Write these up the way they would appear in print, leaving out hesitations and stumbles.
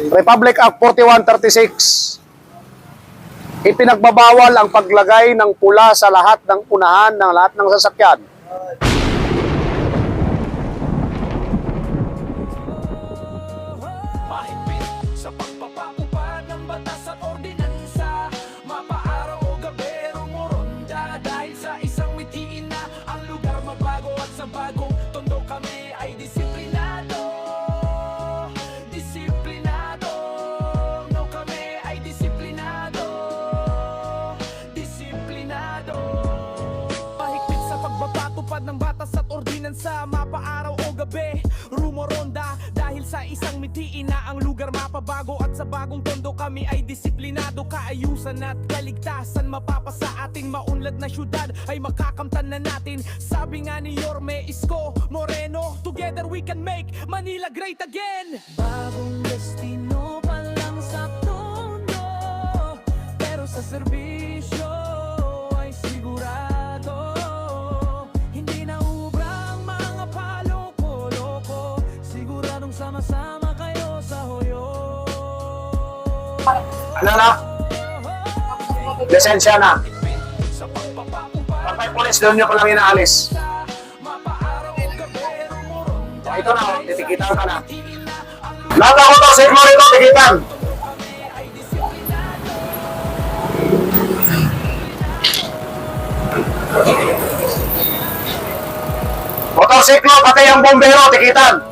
Republic Act 4136. Ipinagbabawal ang paglagay ng pula sa lahat ng unahan ng lahat ng sasakyan. Mahigpit sa pagpapatupad ng batas at ordinansa, mapaaraw o gabi rumoronda. Dahil sa isang mitiin na ang lugar mabago at sa bagong tondo kami ay disiplinado. Disiplinado, no kami ay disiplinado. Disiplinado. Mahigpit sa pagpapatupad ng batas at ordinansa, mapaaraw o gabi rumoronda. Dahil sa isang mitiin na ang lugar mapabago at sa bagong tondo kami ay disiplinado. Kaayusan at kaligtasan mapapasa ating maunlad na syudad ay makakamtan na natin. Sabi nga ni Yorme Isko Moreno, together we can make Manila great again. Bagong destino pa lang sa tondo, pero sa serbisyo ay sigurado. Hindi na ubrang mga paloko-loko, siguradong sama-sama kayo sa hoyo. Ano na? Lisensya na. Kapag pulis, doon nyo pa lang inaalis. Ito na, titikitan ka na. Lahat ako to, safe mo rito, tikitan. Motorsiklo, pati ang bombero, tikitan.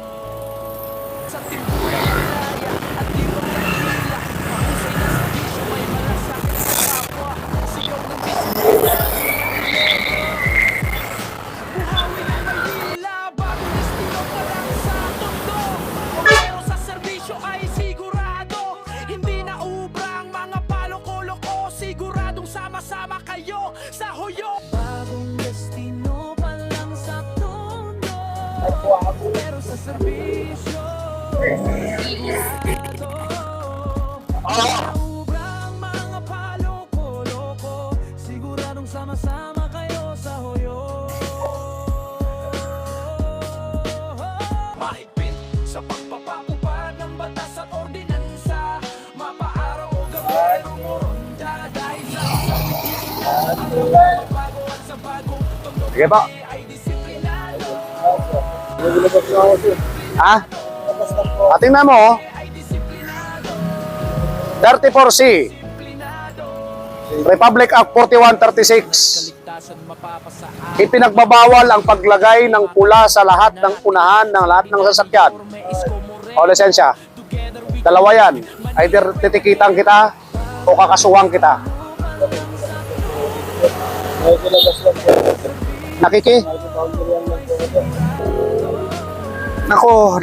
Sama kayo sa hoyo. Bagong destino pa lang sa tondo, pero sa serbisyo ubrang mga paloko-loko, siguradong sama-sama kayo sa hoyo. Mahigpit sa pagpapatupad ng batas at ordinansa, mapaaraw o gabi rumoronda. Dahil sa Sige po. Ha? Tingnan mo, 34C. Republic Act 4136. Ipinagbabawal ang paglagay ng pula sa lahat ng unahan ng lahat ng sasakyan. O lisensya. Dalawa yan. Either titikitan kita o kakasuhan kita. Nakiki? Nako.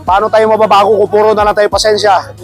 Paano tayo mababago kung puro na lang tayo pasensya?